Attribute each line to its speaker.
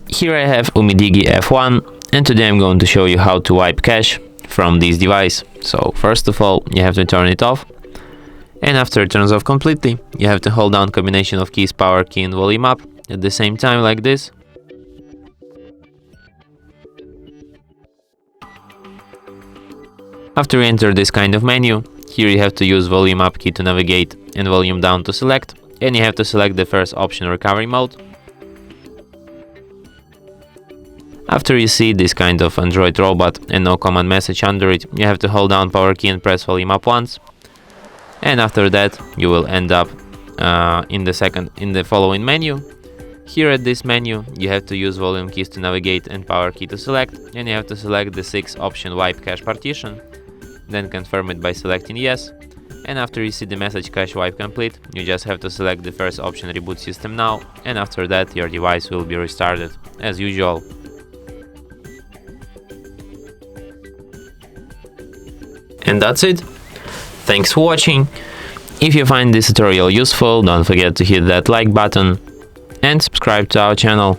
Speaker 1: Here I have UMIDIGI F1, and today I'm going to show you how to wipe cache from this device. So first of all, you have to turn it off, and after it turns off completely, you have to hold down combination of keys, power key and volume up at the same time like this. After you enter this kind of menu, here you have to use volume up key to navigate and volume down to select, and you have to select the first option, recovery mode. After you see this kind of Android robot and no command message under it, you have to hold down power key and press volume up once. And after that, you will end up in the following menu. Here at this menu, you have to use volume keys to navigate and power key to select, and you have to select the 6th option, wipe cache partition. Then confirm it by selecting yes. And after you see the message cache wipe complete, you just have to select the first option, reboot system now, and after that your device will be restarted as usual. And that's it. Thanks for watching. If you find this tutorial useful, don't forget to hit that like button and subscribe to our channel.